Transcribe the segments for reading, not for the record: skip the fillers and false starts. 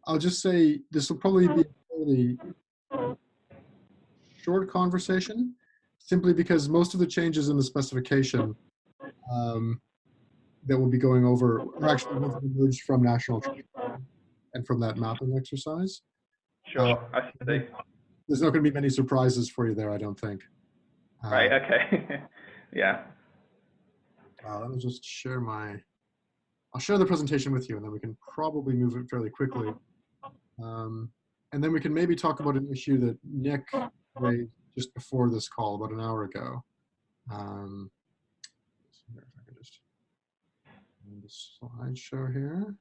I'll just say this will probably be a fairly short conversation, simply because most of the changes in the specification that we'll be going over are actually ones that emerged from National Treasure and from that mapping exercise. Sure, I see. There's not going to be many surprises for you there, I don't think. Right, okay. Yeah. Let me just share I'll share the presentation with you, and then we can probably move it fairly quickly. And then we can maybe talk about an issue that Nick raised just before this call, about an hour ago. Let's see here if I can just find the slideshow here.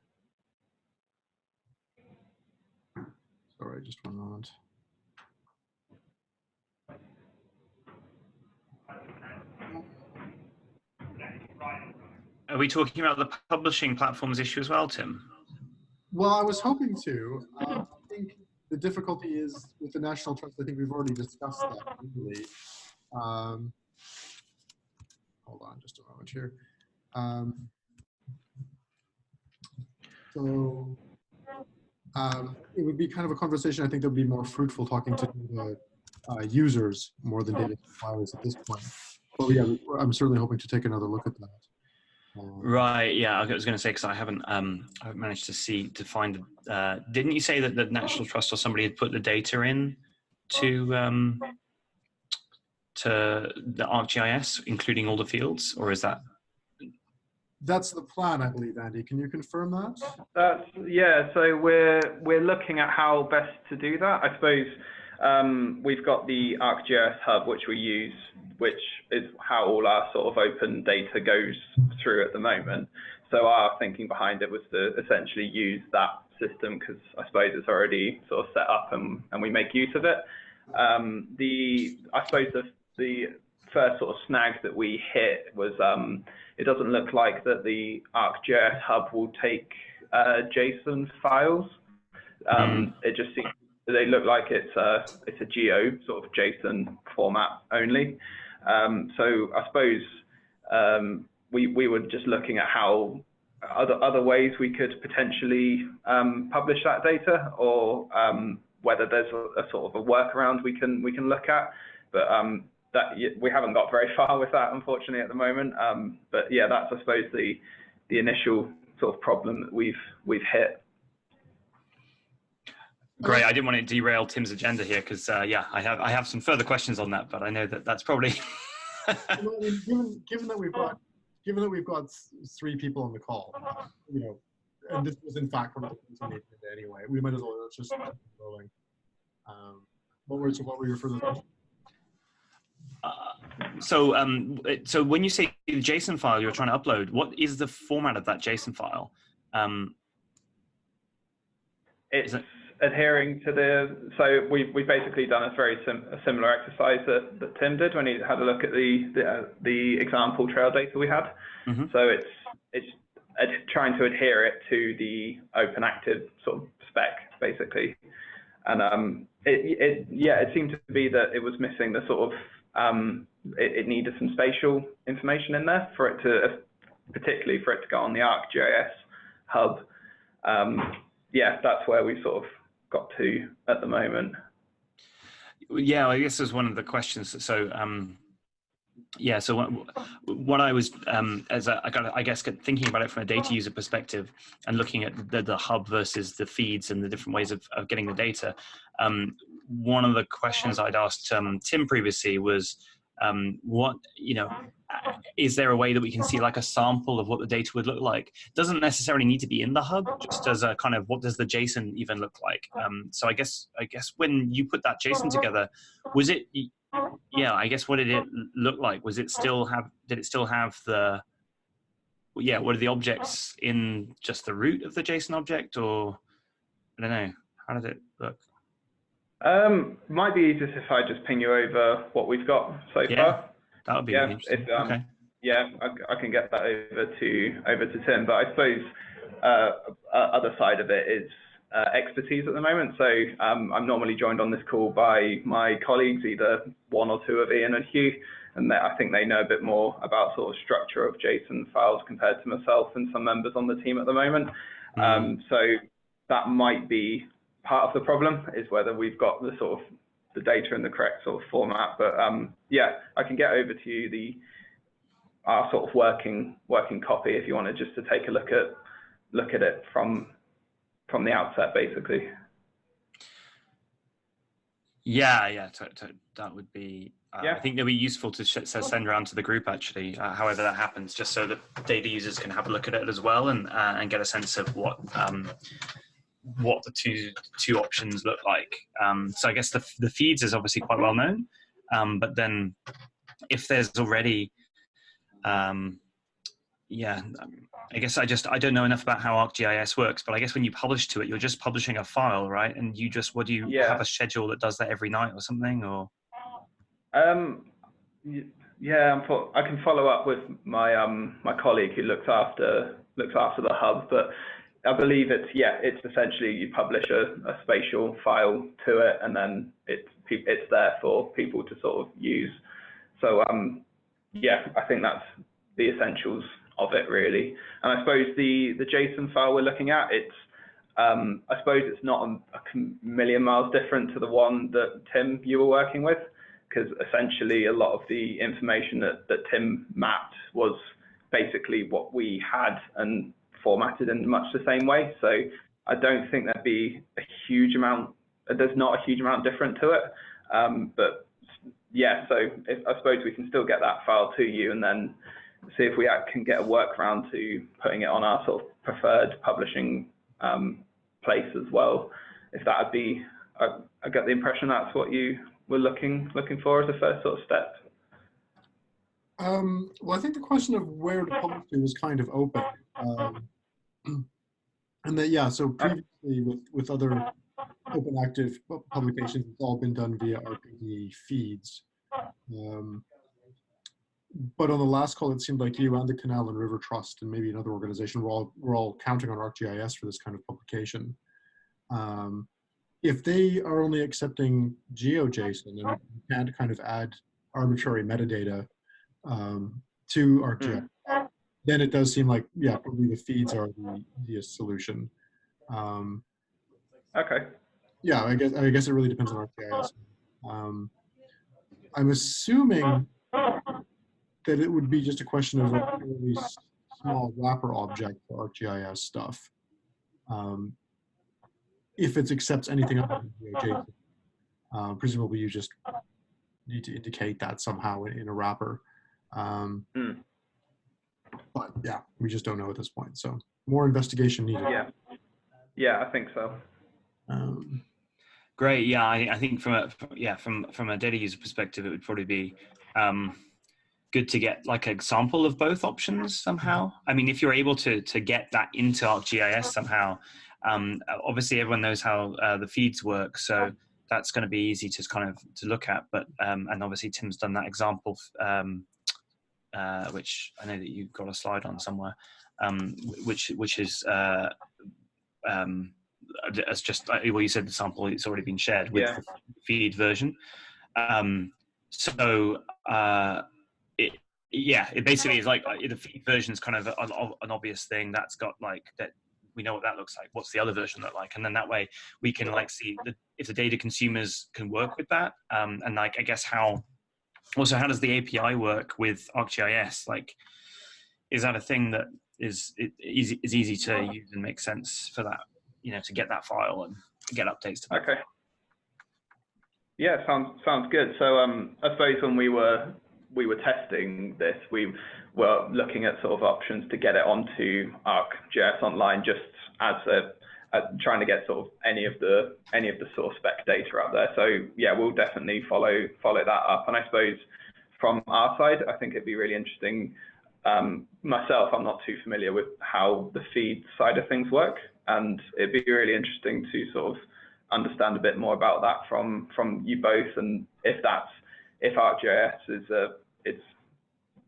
Sorry, just one moment. Are we talking about the publishing platforms issue as well, Tim? Well, I was hoping to. I think the difficulty is with the National Trust. I think we've already discussed that briefly. Hold on just a moment here. It would be kind of a conversation I think that would be more fruitful talking to the users more than data suppliers at this point. But yeah, I'm certainly hoping to take another look at that. Right. Yeah, I was going to say, because I haven't managed to find. Didn't you say that the National Trust or somebody had put the data in to the ArcGIS, including all the fields, or is that? That's the plan, I believe, Andy. Can you confirm that? Yeah. So we're looking at how best to do that. I suppose we've got the Arcgis Hub, which we use, which is how all our sort of open data goes through at the moment. So our thinking behind it was to essentially use that system, because I suppose it's already sort of set up and we make use of it. I suppose the first sort of snag that we hit was it doesn't look like that the Arcgis Hub will take JSON files. It just seems they look like it's a geo sort of JSON format only. So I suppose we were just looking at how other ways we could potentially publish that data, or whether there's a sort of a workaround we can look at. But we haven't got very far with that, unfortunately, at the moment. But yeah, that's I suppose the initial sort of problem that we've hit. Great. I didn't want to derail Tim's agenda here, because yeah, I have some further questions on that, but I know that's probably. given that we've got 3 people on the call, and this was in fact one of the things we needed anyway, we might as well just keep rolling. What were your further questions? So when you say the JSON file you're trying to upload, what is the format of that JSON file? It's adhering to so we've basically done a very similar exercise that Tim did when he had a look at the example trail data we had. Mm-hmm. So it's trying to adhere it to the OpenActive sort of spec, basically. And it seemed to be that it was missing the sort of it needed some spatial information in there for it to, particularly for it to go on the Arcgis Hub. Yeah, that's where we sort of got to at the moment. Yeah, I guess is one of the questions. So yeah, so what I was I guess thinking about it from a data user perspective and looking at the hub versus the feeds and the different ways of getting the data. One of the questions I'd asked Tim previously was, is there a way that we can see like a sample of what the data would look like? Doesn't necessarily need to be in the hub, just as a kind of what does the JSON even look like? So I guess when you put that JSON together, was it? Yeah, I guess what did it look like? Did it still have the? Yeah, what are the objects in just the root of the JSON object, or I don't know. How did it look? Might be easiest if I just ping you over what we've got so far. That would be really interesting. Okay. Yeah, I can get that over to Tim. But I suppose other side of it is expertise at the moment. So I'm normally joined on this call by my colleagues, either one or two of Ian and Hugh, and I think they know a bit more about sort of structure of JSON files compared to myself and some members on the team at the moment. So that might be part of the problem, is whether we've got the sort of the data in the correct sort of format. But yeah, I can get over to you our sort of working copy if you wanted just to take a look at it from the outset, basically. Yeah, that would be. Yeah. I think it'll be useful to send around to the group actually. However that happens, just so that data users can have a look at it as well and get a sense of what the two options look like. So I guess the feeds is obviously quite well known, but then if there's already I guess I don't know enough about how ArcGIS works, but I guess when you publish to it, you're just publishing a file, right? And you just, what do you have a schedule that does that every night or something, or? Yeah, I can follow up with my my colleague who looks after the hub, but I believe it's essentially you publish a spatial file to it, and then it's there for people to sort of use. So yeah, I think that's the essentials of it really. And I suppose the JSON file we're looking at, I suppose it's not a million miles different to the one that Tim, you were working with, because essentially a lot of the information that Tim mapped was basically what we had and formatted in much the same way. So I don't think there'd be there's not a huge amount different to it. But yeah, so I suppose we can still get that file to you and then see if we can get a workaround to putting it on our sort of preferred publishing place as well. If that would be, I get the impression that's what you were looking for as a first sort of step. Well, I think the question of where to publish to is kind of open. And that, yeah, so previously with other OpenActive publications, it's all been done via RPD feeds. But on the last call, it seemed like you and the Canal and River Trust and maybe another organization were all counting on ArcGIS for this kind of publication. If they are only accepting GeoJSON and you can't kind of add arbitrary metadata to ArcGIS, then it does seem like, yeah, probably the feeds are the easiest solution. Okay. Yeah, I guess it really depends on ArcGIS. I'm assuming that it would be just a question of a really small wrapper object for ArcGIS stuff. If it accepts anything other than GeoJSON, presumably you just need to indicate that somehow in a wrapper. But yeah, we just don't know at this point. So more investigation needed. Yeah, I think so. Great. Yeah, I think from a data user perspective, it would probably be good to get like an example of both options somehow. I mean, if you're able to get that into ArcGIS somehow, obviously everyone knows how the feeds work, so that's going to be easy to kind of to look at. But and obviously Tim's done that example, which I know that you've got a slide on somewhere, which is as just well, you said the sample, it's already been shared with the feed version. It basically is like the feed version is kind of an obvious thing that's got like that. We know what that looks like. What's the other version look like? And then that way we can like see if the data consumers can work with that. And like, I guess how does the API work with ArcGIS? Like, is that a thing that is easy to use and makes sense for that, to get that file and get updates to that? Okay. Yeah, sounds good. So I suppose when we were testing this, we were looking at sort of options to get it onto ArcGIS Online, just as trying to get sort of any of the source spec data out there. So yeah, we'll definitely follow that up. And I suppose from our side, I think it'd be really interesting. Myself, I'm not too familiar with how the feed side of things work, and it'd be really interesting to sort of understand a bit more about that from you both, and if ArcGIS is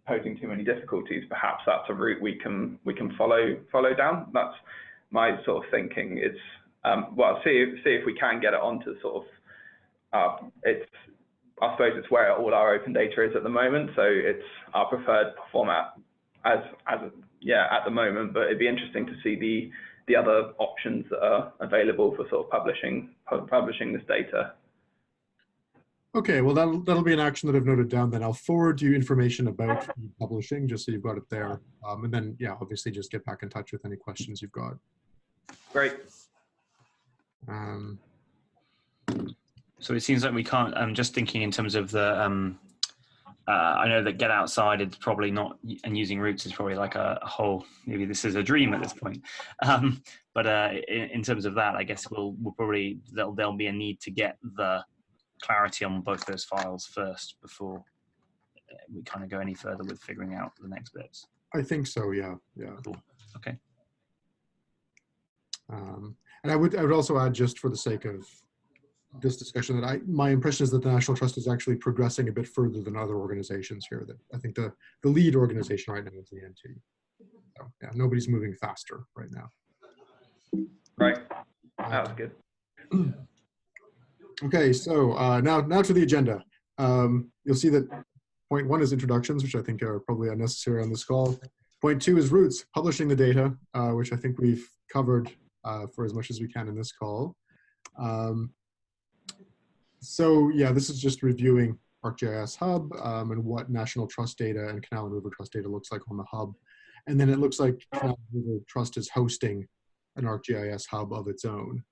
posing too many difficulties, perhaps that's a route we can follow down. That's my sort of thinking. It's well, see if we can get it onto sort of I suppose it's where all our open data is at the moment, so it's our preferred format at the moment. But it'd be interesting to see the other options that are available for sort of publishing this data. Okay, well, that'll be an action that I've noted down. Then I'll forward you information about publishing, just so you've got it there. And then, yeah, obviously just get back in touch with any questions you've got. Great. So it seems like we can't, I'm just thinking in terms of the, I know that get outside is probably not, and using roots is probably like a whole, maybe this is a dream at this point. But in terms of that, I guess we'll probably, there'll be a need to get the clarity on both those files first before we kind of go any further with figuring out the next bits. I think so, yeah. Cool. Okay. And I would also add, just for the sake of this discussion, that my impression is that the National Trust is actually progressing a bit further than other organizations here. That I think the lead organization right now is the NT. So yeah, nobody's moving faster right now. Right, that was good. Okay, so now to the agenda. You'll see that point 1 is introductions, which I think are probably unnecessary on this call. Point 2 is roots, publishing the data, which I think we've covered for as much as we can in this call. So yeah, this is just reviewing ArcGIS Hub and what National Trust data and Canal and River Trust data looks like on the hub. And then it looks like Canal and River Trust is hosting an ArcGIS Hub of its own.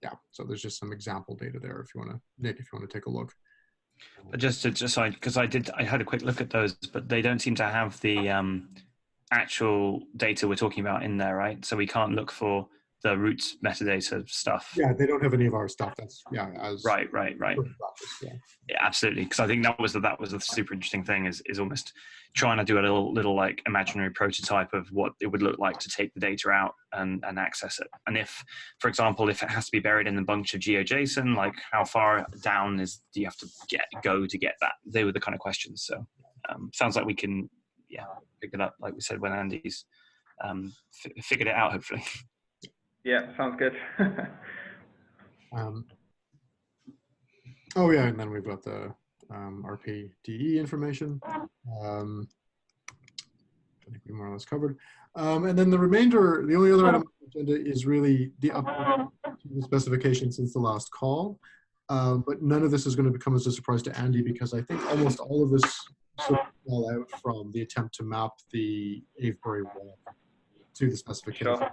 Yeah, so there's just some example data there if you want to, Nick, if you want to take a look. But just because I had a quick look at those, but they don't seem to have the actual data we're talking about in there, right? So we can't look for the roots metadata stuff. Yeah, they don't have any of our stuff. That's right. Yeah. Yeah, absolutely. Because I think that was a super interesting thing is almost trying to do a little like imaginary prototype of what it would look like to take the data out and access it. And if, for example, if it has to be buried in a bunch of GeoJSON, like how far down do you have to go to get that? They were the kind of questions. So sounds like we can, pick it up, like we said, when Andy's figured it out, hopefully. Yeah, sounds good. Oh yeah, and then we've got the RPDE information. I think we more or less covered. And then the remainder, the only other item on the agenda is really the update to the specification since the last call. But none of this is going to come as a surprise to Andy, because I think almost all of this sort of fell out from the attempt to map the Avebury wall to the specification. Sure.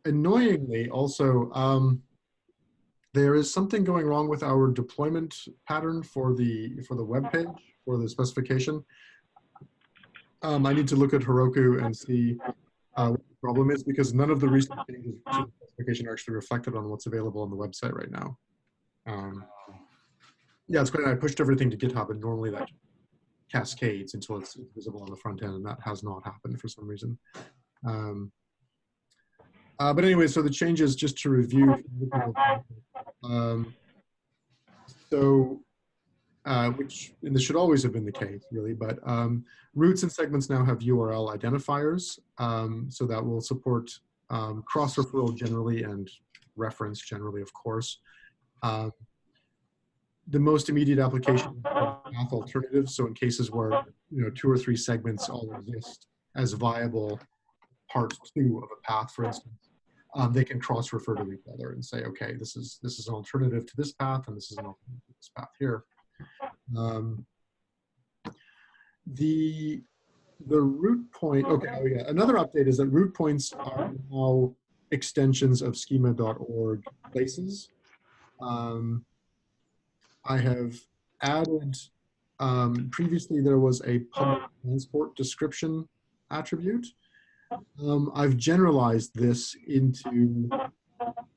Annoyingly, also, there is something going wrong with our deployment pattern for the web page for the specification. I need to look at Heroku and see what the problem is, because none of the recent changes to the specification are actually reflected on what's available on the website right now. Yeah, it's great. I pushed everything to GitHub, and normally that cascades until it's visible on the front end, and that has not happened for some reason. But anyway, so the changes, just to review, which, and this should always have been the case, really, but roots and segments now have URL identifiers, so that will support cross-referral generally and reference generally, of course. The most immediate application is path alternatives, so in cases where 2 or 3 segments all exist as viable part 2 of a path, for instance, they can cross-refer to each other and say, okay, this is an alternative to this path, and this is an alternative to this path here. The root point, okay, oh yeah, another update is that root points are now extensions of schema.org places. I have added, previously there was a public transport description attribute. I've generalized this into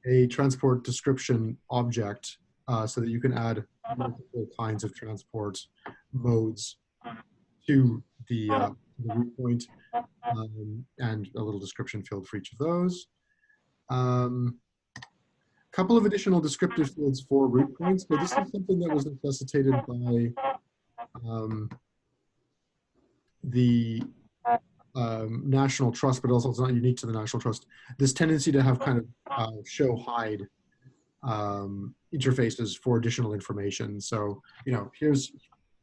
a transport description object so that you can add multiple kinds of transport modes to the root point, and a little description field for each of those. Couple of additional descriptive fields for root points, but this is something that was necessitated by the National Trust, but also it's not unique to the National Trust. This tendency to have kind of show hide interfaces for additional information. So here's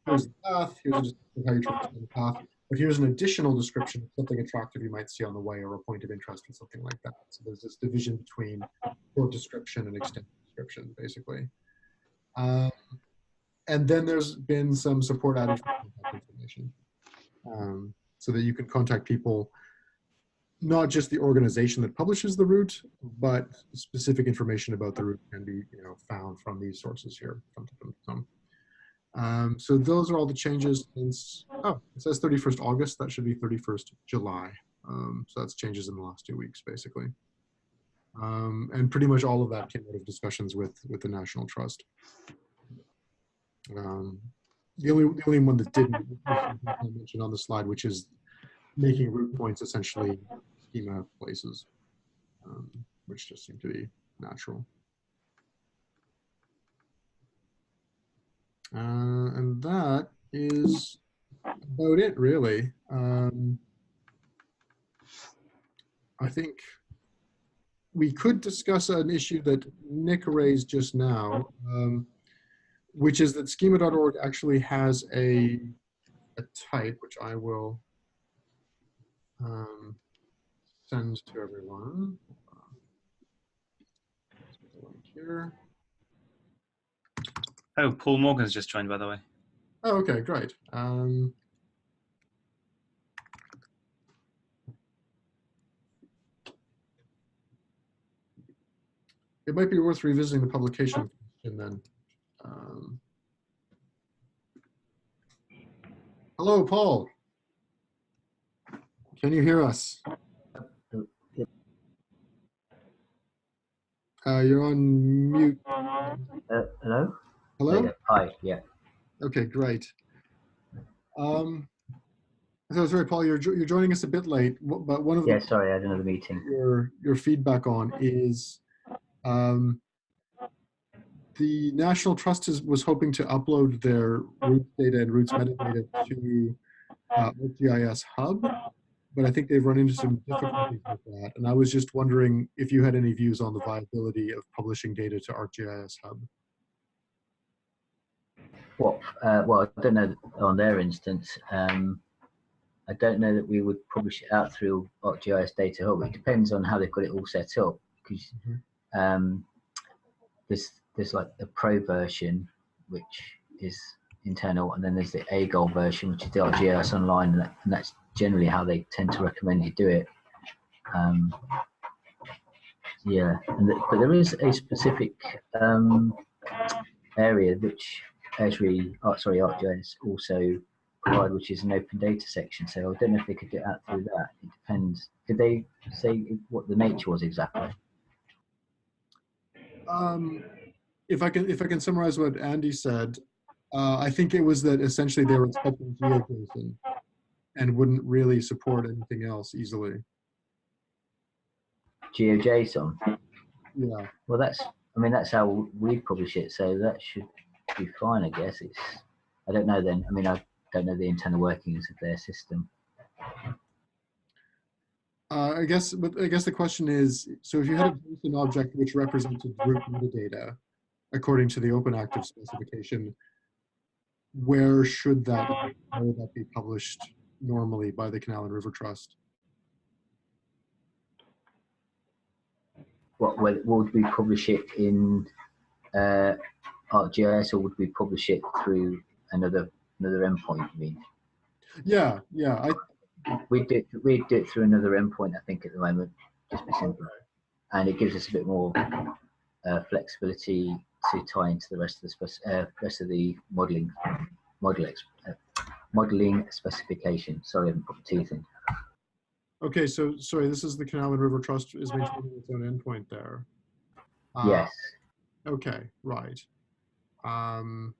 the path. Here's just how you transfer the path. But here's an additional description of something attractive you might see on the way, or a point of interest or something like that. So there's this division between short description and extended description, basically. And then there's been some support added for contact information, so that you can contact people, not just the organization that publishes the route, but specific information about the route can be found from these sources here. So those are all the changes since, oh, it says 31st August, that should be 31st July. So that's changes in the last 2 weeks, basically. And pretty much all of that came out of discussions with the National Trust. The only one that didn't mention on the slide, which is making route points essentially schema places, which just seemed to be natural. And that is about it, really. I think we could discuss an issue that Nick raised just now, which is that schema.org actually has a type, which I will send to everyone. Here. Oh, Paul Morgan's just joined, by the way. Oh, okay, great. It might be worth revisiting the publication question then. Hello, Paul. Can you hear us? You're on mute. Hello? Hello? Yeah. Hi, yeah. Okay, great. So sorry, Paul, you're joining us a bit late, but one of the Sorry, I had another meeting. your feedback on is the National Trust was hoping to upload their routes data and routes metadata to Arcgis Hub, but I think they've run into some difficulties with that. And I was just wondering if you had any views on the viability of publishing data to Arcgis Hub. Well, I don't know on their instance. I don't know that we would publish it out through Arcgis Data Hub. It depends on how they've got it all set up, because there's like the Pro version, which is internal, and then there's the A goal version, which is the Arcgis Online, and that's generally how they tend to recommend you do it. Yeah, but there is a specific area which Arcgis also provide, which is an open data section. So I don't know if they could get out through that. It depends. Did they say what the nature was exactly? If I can summarize what Andy said, I think it was that essentially they were expecting GeoJSON and wouldn't really support anything else easily. GeoJSON. Yeah. Well, that's how we publish it, so that should be fine, I guess. I don't know then. I mean, I don't know the internal workings of their system. I guess the question is, so if you had a JSON object which represented route metadata according to the OpenActive specification, where would that be published normally by the Canal and River Trust? Would we publish it in Arcgis, or would we publish it through another endpoint? You mean? Yeah. We do it through another endpoint, I think, at the moment, just be simple, and it gives us a bit more flexibility to tie into the rest of the modeling specification. Sorry, I haven't put my teeth in. Okay, so sorry, this is the Canal and River Trust is maintaining its own endpoint there. Yes. Okay, right. And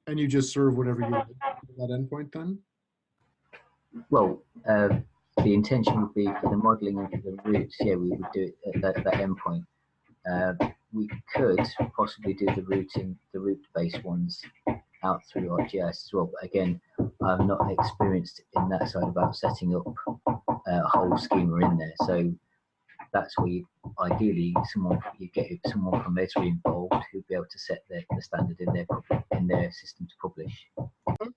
you just serve whatever you want to that endpoint then? Well, the intention would be for the modeling of the routes. Yeah, we would do it at that endpoint. We could possibly do the route-based ones out through Arcgis as well. But again, I'm not experienced in that side about setting up a whole schema in there. So that's where ideally you get someone from there to be involved who'd be able to set the standard in their system to publish.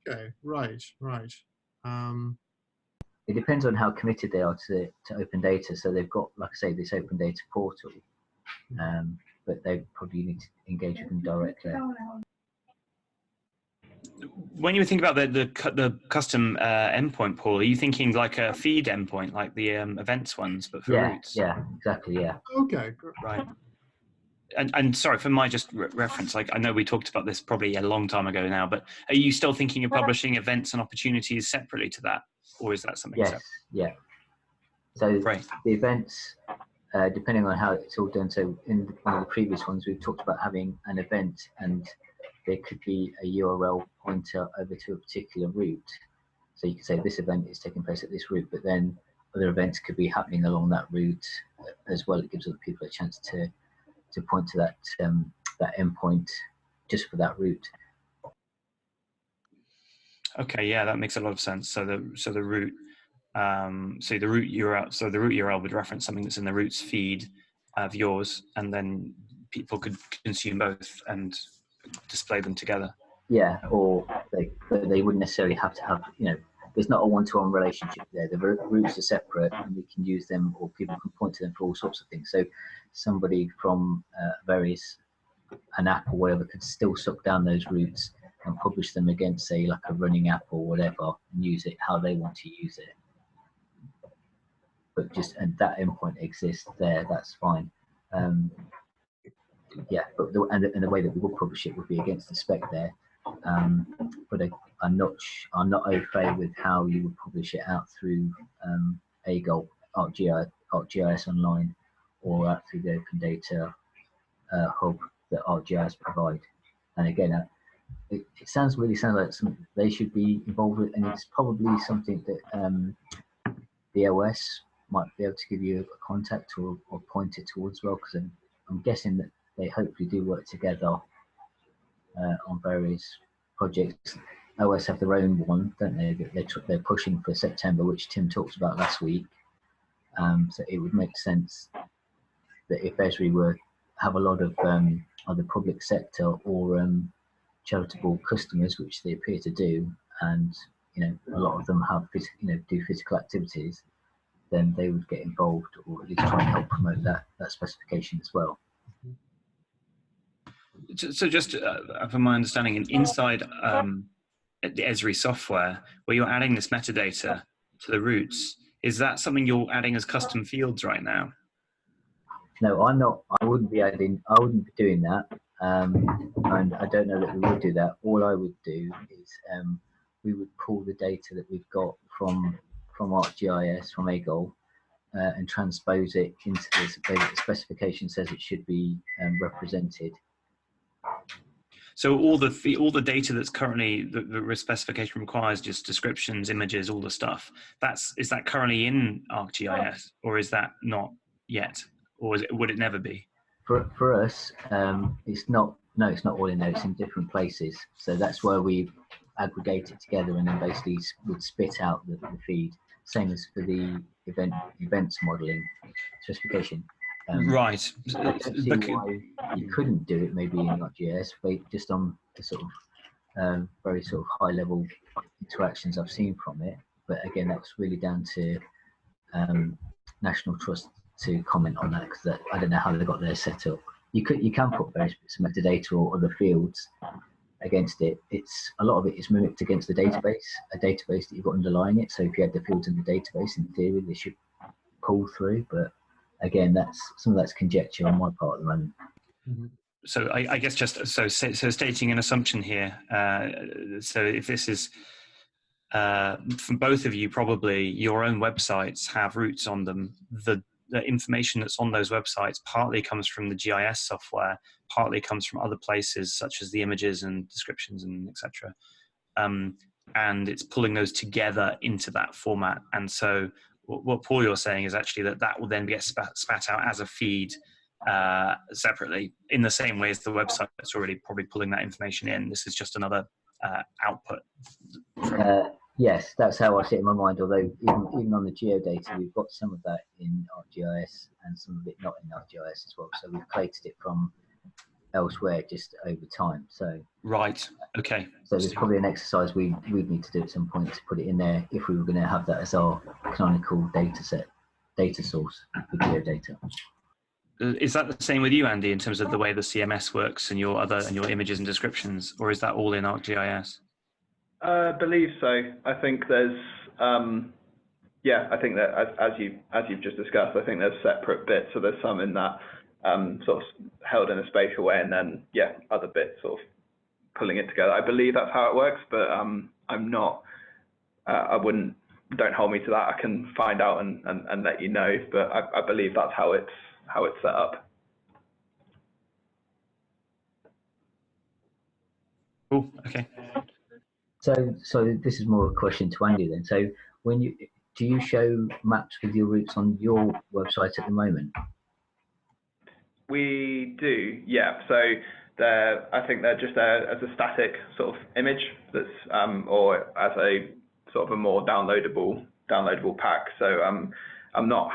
Okay, right. It depends on how committed they are to open data. So they've got, like I say, this open data portal, but they probably need to engage with them directly. When you think about the custom endpoint, Paul, are you thinking like a feed endpoint, like the events ones, but for routes? Yeah, exactly. Yeah. Okay. Right. And sorry, for my just reference, like I know we talked about this probably a long time ago now, but are you still thinking of publishing events and opportunities separately to that, or is that something separate? Yeah. So Right. the events, depending on how it's all done. So in one of the previous ones, we've talked about having an event, and there could be a URL pointer over to a particular route. So you could say this event is taking place at this route, but then other events could be happening along that route as well. It gives other people a chance to point to that that endpoint just for that route. Okay, yeah, that makes a lot of sense. So the route, so the route URL would reference something that's in the routes feed of yours, and then people could consume both and display them together. Yeah, or they wouldn't necessarily have to have, there's not a one-to-one relationship there. The routes are separate, and we can use them, or people can point to them for all sorts of things. So somebody from an app or whatever could still suck down those routes and publish them against, say, like a running app or whatever, and use it how they want to use it. But and that endpoint exists there, that's fine. Yeah, but the way that we will publish it would be against the spec there. But I'm not au fait with how you would publish it out through AGOL, ArcGIS Online, or out through the Open Data Hub that ArcGIS provide. And again, it sounds like something they should be involved with, and it's probably something that the OS might be able to give you a contact or point it towards well, because I'm guessing that they hopefully do work together on various projects. OS have their own one, don't they? They're pushing for September, which Tim talked about last week. So it would make sense that if Esri have a lot of either public sector or charitable customers, which they appear to do, and a lot of them have do physical activities, then they would get involved, or at least try and help promote that specification as well. So just from my understanding, inside the Esri software, where you're adding this metadata to the routes, is that something you're adding as custom fields right now? No, I'm not. I wouldn't be doing that, and I don't know that we would do that. All I would do is we would pull the data that we've got from ArcGIS, from AGOL, and transpose it into the specification says it should be represented. So all the data that's currently the specification requires, just descriptions, images, all the stuff. Is that currently in ArcGIS, or is that not yet, or would it never be? For us, it's not. No, it's not all in there. It's in different places. So that's where we aggregate it together, and then basically would spit out the feed. Same as for the events modeling specification. Right. I don't see why you couldn't do it maybe in ArcGIS, but just on the sort of very sort of high level interactions I've seen from it. But again, that's really down to National Trust to comment on that, because I don't know how they got their set up. You can put various bits of metadata or other fields against it. It's a lot of it is mimicked against the database, a database that you've got underlying it. So if you had the fields in the database, in theory they should pull through, but again, some of that's conjecture on my part at the moment. Mm-hmm. So I guess just so stating an assumption here. So if this is from both of you, probably your own websites have routes on them. The information that's on those websites partly comes from the GIS software, partly comes from other places such as the images and descriptions and etc. And it's pulling those together into that format. And so what Paul, you're saying is actually that will then get spat out as a feed separately, in the same way as the website that's already probably pulling that information in. This is just another output. Yes, that's how I see it in my mind, although even on the geodata, we've got some of that in ArcGIS and some of it not in ArcGIS as well. So we've collated it from elsewhere just over time. So Right. Okay. so there's probably an exercise we'd need to do at some point to put it in there if we were going to have that as our canonical data source for geodata. Is that the same with you, Andy, in terms of the way the CMS works and your images and descriptions, or is that all in ArcGIS? I believe so. I think there's, yeah, I think that as you've just discussed, I think there's separate bits. So there's some in that sort of held in a spatial way, and then other bits sort of pulling it together. I believe that's how it works, but I'm not. Don't hold me to that. I can find out and let you know. But I believe that's how it's set up. Cool. Okay. So this is more a question to Andy then. So do you show maps with your routes on your website at the moment? We do, yeah. So I think they're just there as a static sort of image that's or as a sort of a more downloadable pack. So I'm not.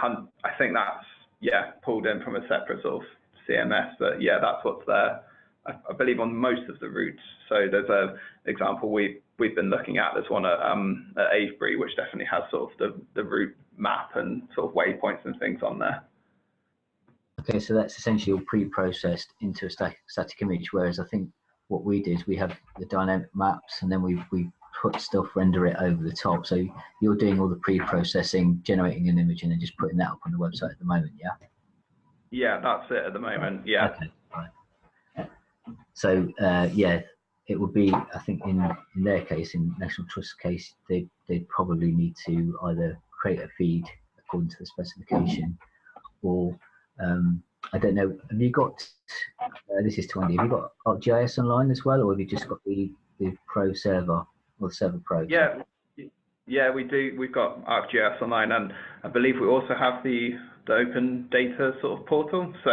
I think that's pulled in from a separate sort of CMS, but that's what's there. I believe on most of the routes. So there's a example we've been looking at. There's one at Avebury, which definitely has sort of the route map and sort of waypoints and things on there. Okay, so that's essentially all pre-processed into a static image, whereas I think what we did, we have the dynamic maps and then we put stuff, render it over the top. So you're doing all the pre-processing, generating an image and then just putting that up on the website at the moment, yeah? Yeah, that's it at the moment, yeah. Okay, right. So it would be, I think in their case, in National Trust's case, they'd probably need to either create a feed according to the specification, or I don't know. Have you got? This is to Andy. Have you got ArcGIS Online as well, or have you just got the Pro server or Server Pro? Yeah, we do. We've got ArcGIS Online, and I believe we also have the open data sort of portal. So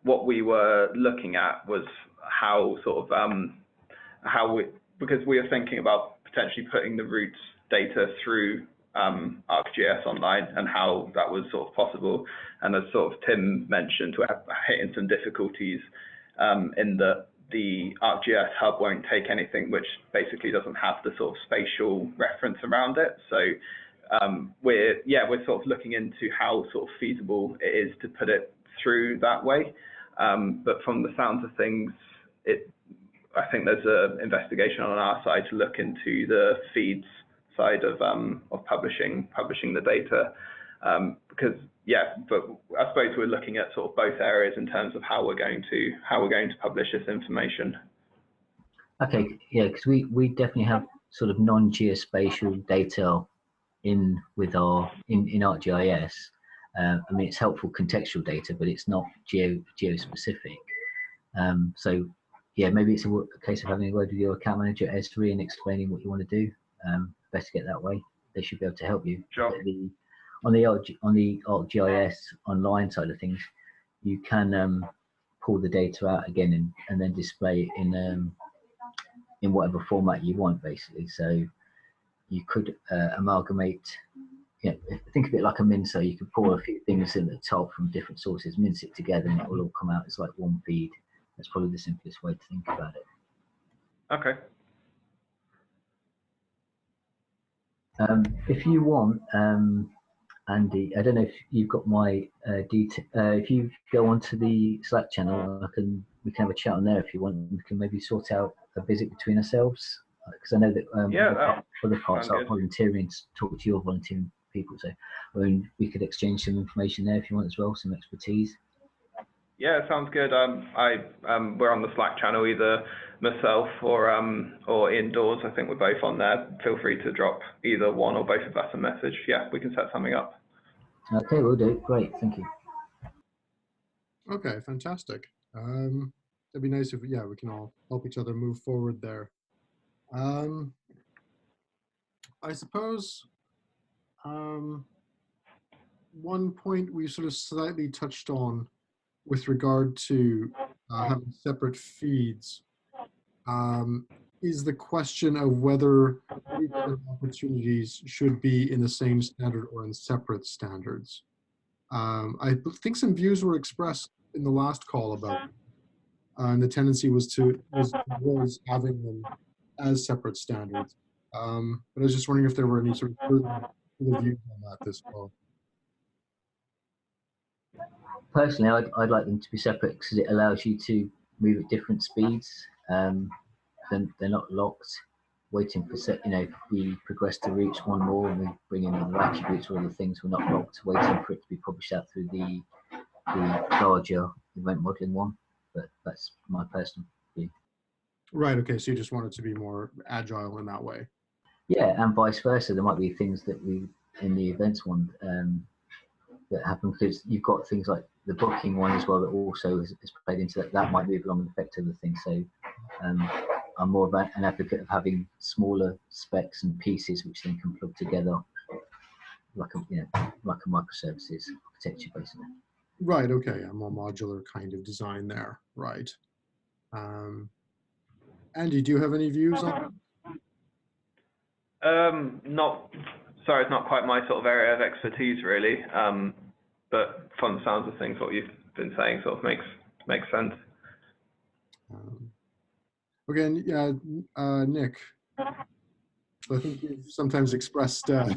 what we were looking at was how sort of because we are thinking about potentially putting the routes data through ArcGIS Online and how that was sort of possible. And as sort of Tim mentioned, we're hitting some difficulties in that the ArcGIS Hub won't take anything which basically doesn't have the sort of spatial reference around it. So we're sort of looking into how sort of feasible it is to put it through that way. But from the sounds of things, I think there's an investigation on our side to look into the feeds side of publishing the data, because but I suppose we're looking at sort of both areas in terms of how we're going to publish this information. Okay, yeah, because we definitely have sort of non-geospatial data in ArcGIS. I mean, it's helpful contextual data, but it's not geo-specific. So yeah, maybe it's a case of having a word with your account manager at Esri and explaining what you want to do. Best to get that way. They should be able to help you. Sure. On the ArcGIS Online side of things, you can pull the data out again and then display it in whatever format you want, basically. So you could amalgamate. Think of it like a mincer. You could pull a few things in the top from different sources, mince it together, and it will all come out as like one feed. That's probably the simplest way to think about it. Okay. If you want, Andy, I don't know if you've got my detail. If you go onto the Slack channel, we can have a chat on there if you want. We can maybe sort out a visit between ourselves, because I know that other parts are volunteering to talk to your volunteering people. So I mean, we could exchange some information there if you want as well, some expertise. Yeah, sounds good. We're on the Slack channel, either myself or Indoors. I think we're both on there. Feel free to drop either one or both of us a message. Yeah, we can set something up. Okay, we'll do. Great, thank you. Okay, fantastic. It'd be nice if we can all help each other move forward there. I suppose one point we sort of slightly touched on with regard to having separate feeds is the question of whether opportunities should be in the same standard or in separate standards. I think some views were expressed in the last call about and the tendency was having them as separate standards. But I was just wondering if there were any sort of further views on that this fall. Personally, I'd like them to be separate because it allows you to move at different speeds. They're not locked, waiting for if we progress the routes one more and we bring in other attributes or other things, we're not locked, waiting for it to be published out through the larger event modeling one. But that's my personal view. Right. Okay. So you just want it to be more agile in that way. Yeah, and vice versa. There might be things that we in the events one that happen because you've got things like the booking one as well that also is played into that. That might move along and affect other things. So I'm more of an advocate of having smaller specs and pieces which then can plug together like a microservices architecture basically. Right. Okay. A more modular kind of design there. Right. Andy, do you have any views on Sorry, it's not quite my sort of area of expertise really. But from the sounds of things, what you've been saying sort of makes sense. Again, yeah, Nick. So I think you've sometimes expressed. I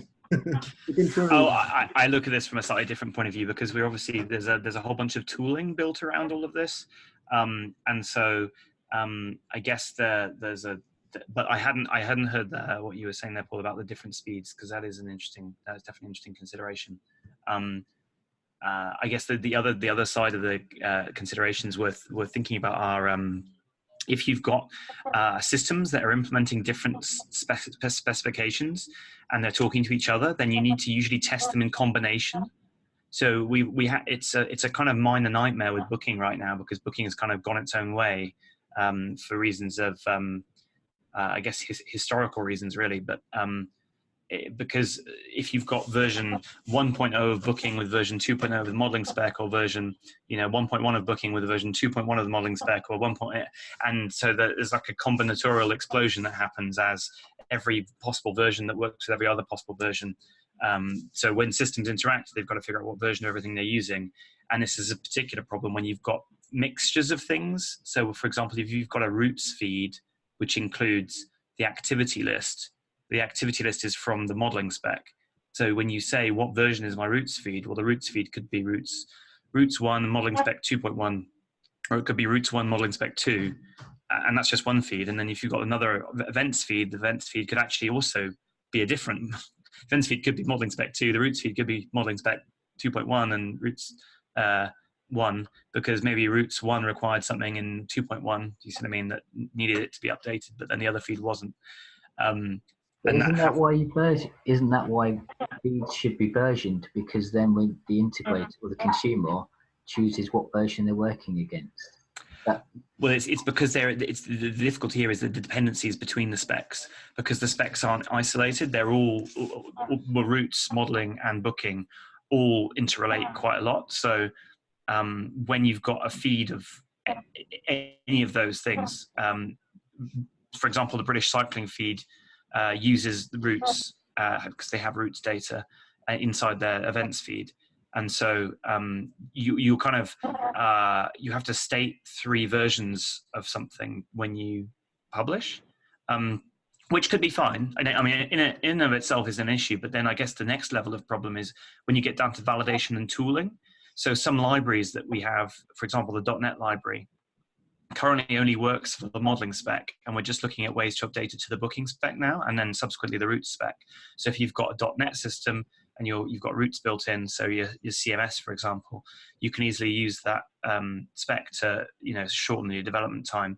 look at this from a slightly different point of view because we're obviously there's a whole bunch of tooling built around all of this, and so I guess there's a. But I hadn't heard what you were saying there, Paul, about the different speeds because that is definitely an interesting consideration. I guess the other side of the considerations worth thinking about are if you've got systems that are implementing different specifications and they're talking to each other, then you need to usually test them in combination. So it's a kind of minor nightmare with booking right now because booking has kind of gone its own way for reasons of I guess historical reasons really, but because if you've got version 1.0 of booking with version 2.0 of the modeling spec, or version 1.1 of booking with version 2.1 of the modeling spec, or 1.0, and so there's like a combinatorial explosion that happens as every possible version that works with every other possible version. So when systems interact, they've got to figure out what version of everything they're using, and this is a particular problem when you've got mixtures of things. So for example, if you've got a routes feed which includes the activity list. The activity list is from the modeling spec. So when you say what version is my routes feed, well, the routes feed could be routes 1 modeling spec 2.1, or it could be routes 1 modeling spec 2, and that's just one feed. And then if you've got another events feed, the events feed could actually also be a different events feed could be modeling spec 2, the routes feed could be modeling spec 2.1 and routes 1, because maybe routes 1 required something in 2.1, you see what I mean, that needed it to be updated, but then the other feed wasn't. But isn't that why feeds should be versioned? Because then when the integrator or the consumer chooses what version they're working against. Well, it's because the difficulty here is the dependencies between the specs, because the specs aren't isolated. They're all routes, modeling, and booking all interrelate quite a lot. So when you've got a feed of any of those things, for example, the British cycling feed uses the routes because they have routes data inside their events feed, and so you kind of you have to state 3 versions of something when you publish, which could be fine. I mean, in and of itself is an issue, but then I guess the next level of problem is when you get down to validation and tooling. So some libraries that we have, for example, the .NET library, currently only works for the modeling spec, and we're just looking at ways to update it to the booking spec now, and then subsequently the routes spec. So if you've got a .NET system and you've got routes built in, so your CMS, for example, you can easily use that spec to shorten your development time.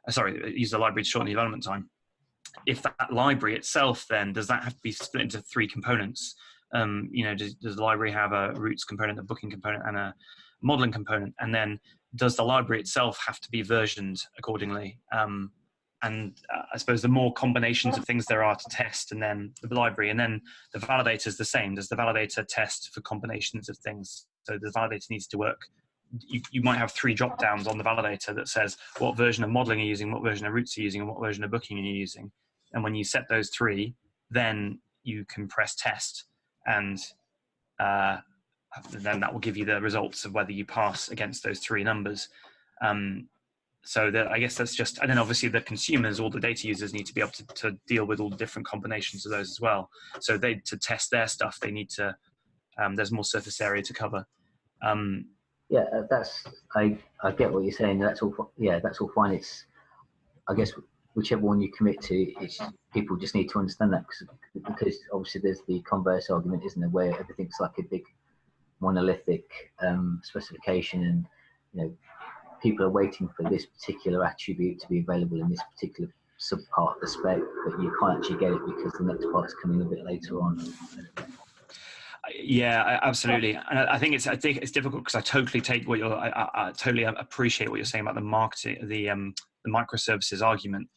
Use the library to shorten the development time. If that library itself, then does that have to be split into 3 components? Does the library have a routes component, a booking component, and a modeling component? And then does the library itself have to be versioned accordingly? I suppose the more combinations of things there are to test, and then the library, and then the validator is the same. Does the validator test for combinations of things? So the validator needs to work. You might have 3 drop downs on the validator that says what version of modeling you're using, what version of routes you're using, and what version of booking you're using. And when you set those 3, then you can press test, and then that will give you the results of whether you pass against those 3 numbers. So that, I guess that's just, and then obviously the consumers, all the data users need to be able to deal with all the different combinations of those as well. So to test their stuff, they need to, there's more surface area to cover. Yeah, I get what you're saying. That's all. Yeah, that's all fine. It's, I guess, whichever one you commit to, it's people just need to understand that because obviously there's the converse argument, isn't there, where everything's like a big monolithic specification, and people are waiting for this particular attribute to be available in this particular subpart of the spec, but you can't actually get it because the next part's coming a bit later on. Yeah, absolutely. And I think it's difficult because I totally take what I totally appreciate what you're saying about the marketing, the microservices argument.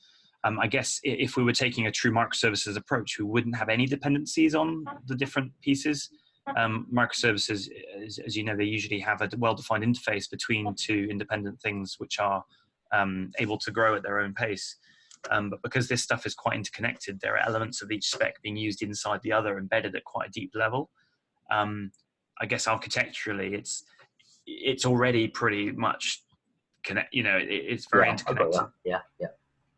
I guess if we were taking a true microservices approach, we wouldn't have any dependencies on the different pieces. Microservices, as you know, they usually have a well-defined interface between two independent things which are able to grow at their own pace. But because this stuff is quite interconnected, there are elements of each spec being used inside the other, embedded at quite a deep level. I guess architecturally, it's already pretty much it's very interconnected. Yeah.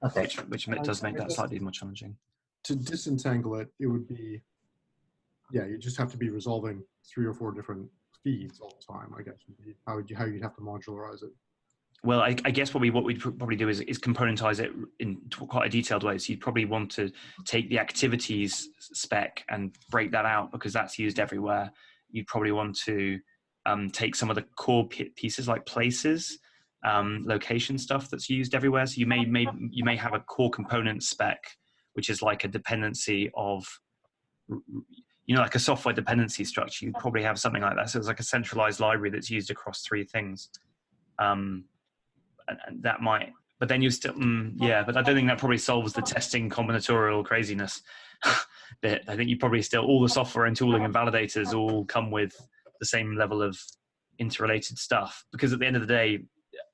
Okay. Which does make that slightly more challenging. To disentangle it, it would be, you just have to be resolving 3 or 4 different feeds all the time, I guess. How you'd have to modularize it. Well, I guess what we'd probably do is componentize it in quite a detailed way. So you'd probably want to take the activities spec and break that out because that's used everywhere. You'd probably want to take some of the core pieces like places, location stuff that's used everywhere. So you may have a core component spec, which is like a dependency of, like a software dependency structure. You'd probably have something like that. So it's like a centralized library that's used across 3 things. And that might, but then you still, but I don't think that probably solves the testing combinatorial craziness. I think you probably still, all the software and tooling and validators all come with the same level of interrelated stuff. Because at the end of the day,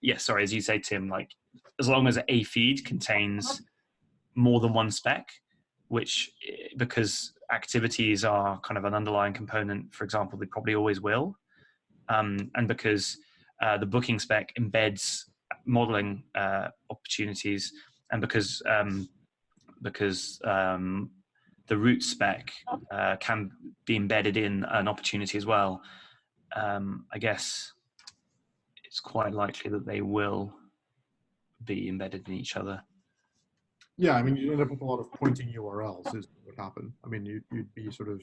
as you say, Tim, like as long as a feed contains more than one spec, because activities are kind of an underlying component, for example, they probably always will. And because the booking spec embeds modeling opportunities, and because the root spec can be embedded in an opportunity as well, I guess it's quite likely that they will be embedded in each other. Yeah, I mean, you end up with a lot of pointing URLs is what would happen. I mean, you'd be sort of,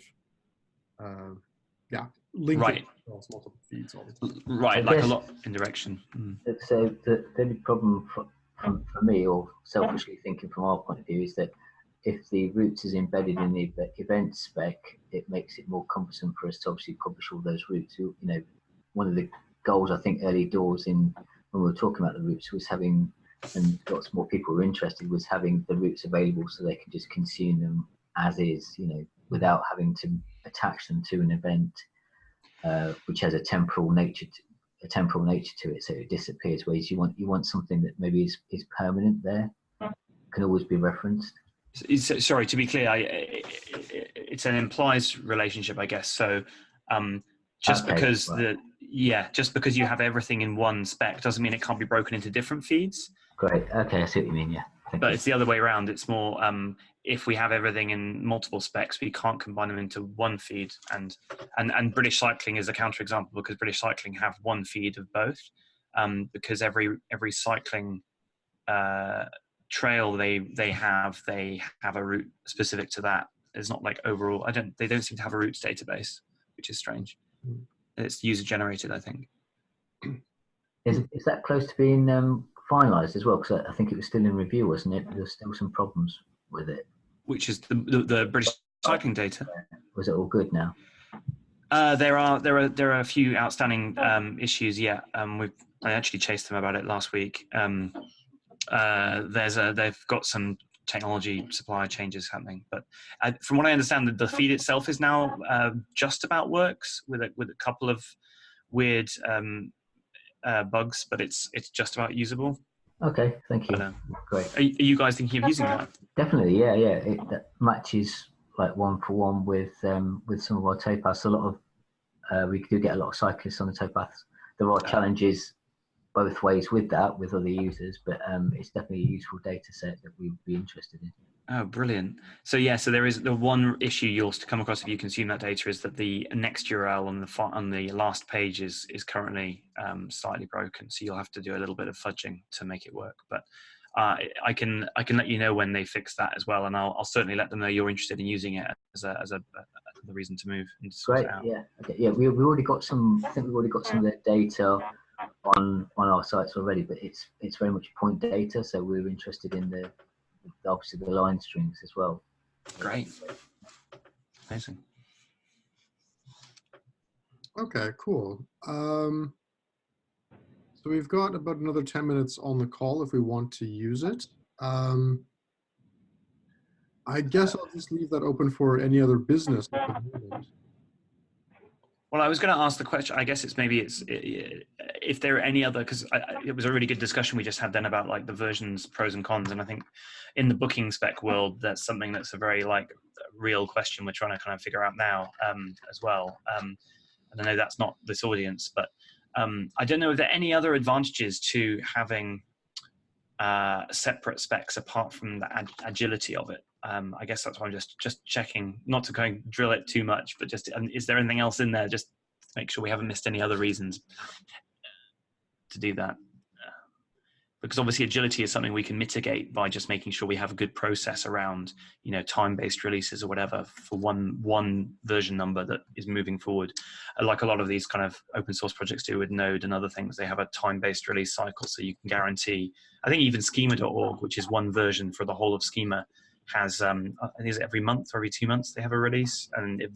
linking across multiple feeds all the time. Right, like a lot in direction. So the only problem for me, or selfishly thinking from our point of view, is that if the routes is embedded in the event spec, it makes it more cumbersome for us to obviously publish all those routes. One of the goals, I think, early doors when we were talking about the routes was having, and lots more people were interested, was having the routes available so they could just consume them as is, without having to attach them to an event, which has a temporal nature to it, so it disappears. Whereas you want something that maybe is permanent there, can always be referenced. Sorry, to be clear, it's an implies relationship, I guess. So just because you have everything in one spec doesn't mean it can't be broken into different feeds. Great. Okay, I see what you mean. Yeah. But it's the other way around. It's more if we have everything in multiple specs, we can't combine them into one feed. And British Cycling is a counterexample because British Cycling have one feed of both, because every cycling trail they have a route specific to that. It's not like overall. They don't seem to have a routes database, which is strange. It's user generated, I think. Is that close to being finalized as well? Because I think it was still in review, wasn't it? There's still some problems with it. Which is the British Cycling data. Was it all good now? There are a few outstanding issues. Yeah, I actually chased them about it last week. They've got some technology supplier changes happening, but from what I understand, the feed itself is now just about works with a couple of weird bugs, but it's just about usable. Okay, thank you. Great. Are you guys thinking of using that? Definitely, yeah. That matches like 1-for-1 with some of our towpaths. A lot of we do get a lot of cyclists on the towpaths. There are challenges both ways with that with other users, but it's definitely a useful data set that we'd be interested in. Oh, brilliant. So yeah, so there is the one issue you'll come across if you consume that data is that the next URL on the last page is currently slightly broken. So you'll have to do a little bit of fudging to make it work. But I can let you know when they fix that as well, and I'll certainly let them know you're interested in using it as a the reason to move and sort Great. it out. Yeah. Okay. Yeah. We already got some. I think we've already got some of the data on our sites already, but it's very much point data. So we're interested in the obviously the line strings as well. Great. Amazing. Okay, cool. So we've got about another 10 minutes on the call if we want to use it. I guess I'll just leave that open for any other business at the moment. Well, I was going to ask the question. I guess if there are any other, because it was a really good discussion we just had then about like the versions pros and cons, and I think in the booking spec world, that's something that's a very like real question we're trying to kind of figure out now as well. And I know that's not this audience, but I don't know if there are any other advantages to having separate specs apart from the agility of it. I guess that's why I'm just checking, not to kind of drill it too much, but just is there anything else in there? Just to make sure we haven't missed any other reasons to do that. Because obviously agility is something we can mitigate by just making sure we have a good process around, you know, time-based releases or whatever for one version number that is moving forward. Like a lot of these kind of open source projects do with Node and other things, they have a time-based release cycle, so you can guarantee. I think even schema.org, which is one version for the whole of schema, has I think it's every month or every 2 months they have a release, and it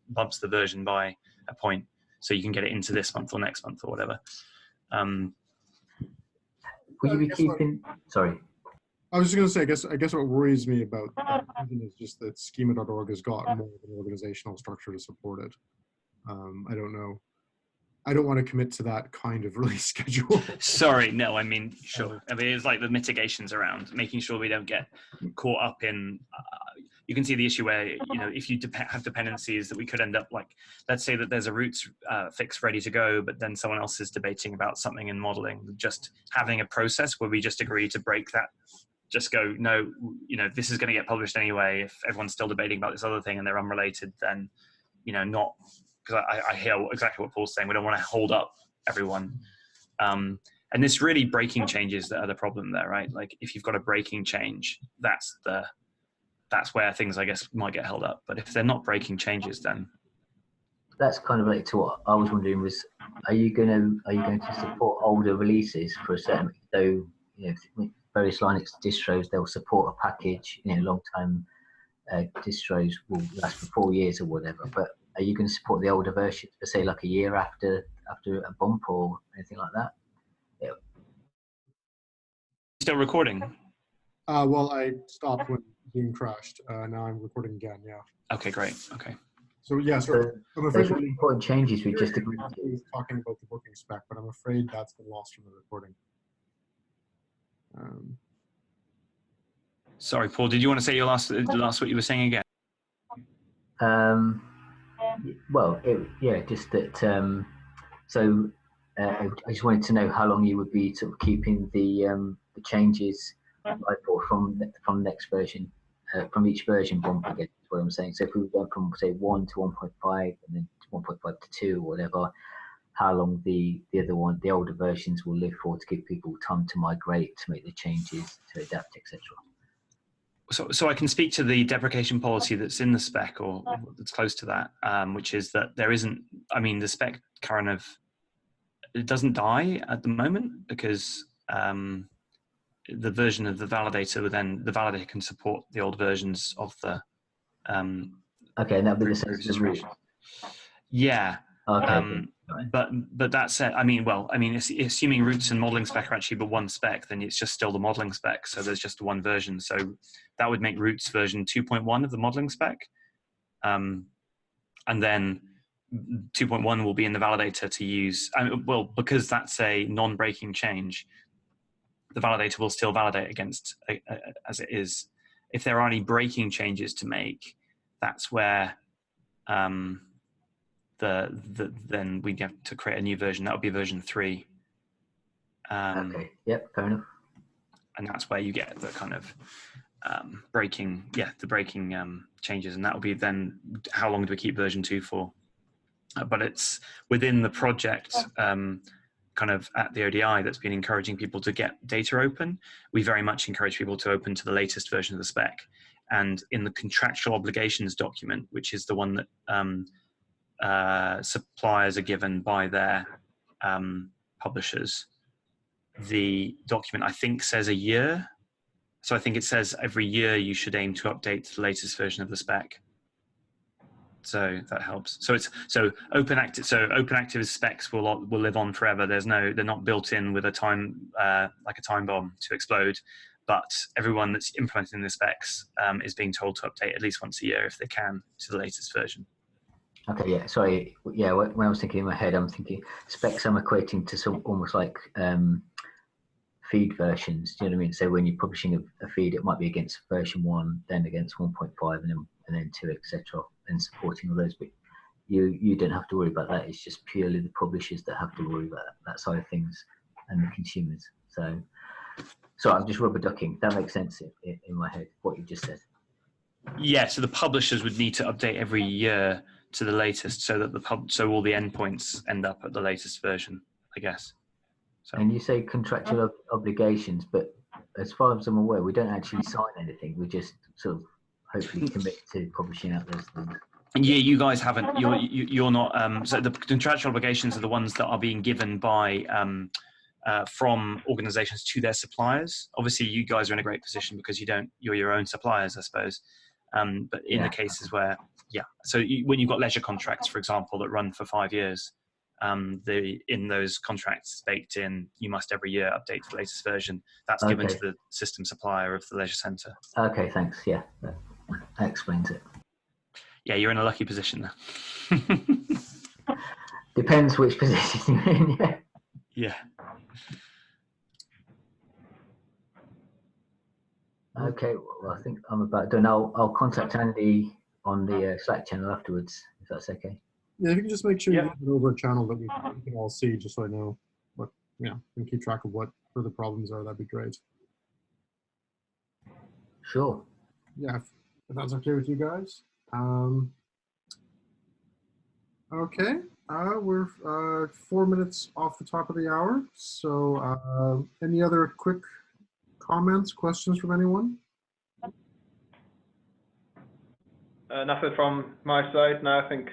bumps the version by a point, so you can get it into this month or next month or whatever. Will you be keeping? Sorry. I was just going to say, I guess what worries me about that is just that schema.org has got more of an organizational structure to support it. I don't know. I don't want to commit to that kind of release schedule. Sorry, no, I mean, sure. I mean, it's like the mitigations around making sure we don't get caught up in, you can see the issue where, you know, if you have dependencies that we could end up like, let's say that there's a roots fix ready to go, but then someone else is debating about something in modeling. Just having a process where we just agree to break that, just go, no, you know, this is going to get published anyway. If everyone's still debating about this other thing and they're unrelated, then, you know, not, because I hear exactly what Paul's saying. We don't want to hold up everyone. And this really breaking changes that are the problem there, right? Like if you've got a breaking change, that's where things, I guess, might get held up. But if they're not breaking changes, then That's kind of related to what I was wondering was, are you going to support older releases for a certain, so, you know, various Linux distros, they'll support a package, you know, long time distros will last for 4 years or whatever, but are you going to support the older versions for say like a year after a bump or anything like that? Yeah. still recording. Well, I stopped when Zoom crashed. Now I'm recording again, yeah. Okay, great. Okay. So yeah, so I'm afraid Those really important changes we just agreed to. talking about the booking spec, but I'm afraid that's been lost from the recording. Sorry, Paul, did you want to say your last what you were saying again? Well, just that. I just wanted to know how long you would be sort of keeping the changes from next version, from each version bump again. Is what I'm saying. So if we went from say 1 to 1.5 and then 1.5 to 2 or whatever, how long the older versions will live for to give people time to migrate, to make the changes, to adapt, etc. So I can speak to the deprecation policy that's in the spec or that's close to that, which is that there isn't, I mean, the spec kind of, it doesn't die at the moment because the version of the validator, then the validator can support the old versions of the okay, and that'll be the same as the root. Yeah. Okay. But that said, I mean, assuming roots and modeling spec are actually but one spec, then it's just still the modeling spec. So there's just one version. So that would make roots version 2.1 of the modeling spec. And then 2.1 will be in the validator to use, well, because that's a non-breaking change, the validator will still validate against as it is. If there are any breaking changes to make, that's where then we get to create a new version. That would be version 3. Okay. Yep. Fair enough. And that's where you get the kind of breaking changes, and that will be then how long do we keep version 2 for? But it's within the project kind of at the ODI that's been encouraging people to get data open. We very much encourage people to open to the latest version of the spec. And in the contractual obligations document, which is the one that suppliers are given by their publishers, the document I think says a year. So I think it says every year you should aim to update to the latest version of the spec. So that helps. So OpenActive specs will live on forever. They're not built in with a time like a time bomb to explode. But everyone that's implementing the specs is being told to update at least once a year if they can to the latest version. Okay, yeah, sorry. Yeah, when I was thinking in my head, I'm thinking specs I'm equating to some almost like feed versions. Do you know what I mean? So when you're publishing a feed, it might be against version 1, then against 1.5, and then 2, etc., and supporting all those. But you don't have to worry about that. It's just purely the publishers that have to worry about that side of things, and the consumers. So I'm just rubber ducking. That makes sense in my head, what you just said. Yeah, so the publishers would need to update every year to the latest, so that so all the endpoints end up at the latest version, I guess. So. And you say contractual obligations, but as far as I'm aware, we don't actually sign anything. We just sort of hopefully commit to publishing out those things. Yeah, you guys haven't. You're not. So the contractual obligations are the ones that are being given by from organisations to their suppliers. Obviously, you guys are in a great position because you're your own suppliers, I suppose. But in the cases where, so when you've got leisure contracts, for example, that run for 5 years, in those contracts baked in, you must every year update to the latest version. That's given to the system supplier of the leisure centre. Okay, thanks. Yeah, that explains it. Yeah, you're in a lucky position there. Depends which position you're in. Yeah. Yeah. Okay, well, I think I'm about done. I'll contact Andy on the Slack channel afterwards, if that's okay. Yeah, if you can just make sure you get it over a channel that we can all see, just so I know what, and keep track of where the problems are, that'd be great. Sure. Yeah, if that's okay with you guys. Okay, we're 4 minutes off the top of the hour. So any other quick comments, questions from anyone? Nothing from my side. No, I think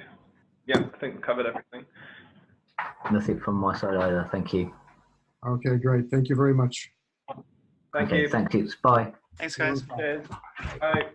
we covered everything. Nothing from my side either. Thank you. Okay, great. Thank you very much. Thank you. Thank you. Bye. Thanks, guys. Cheers. Bye.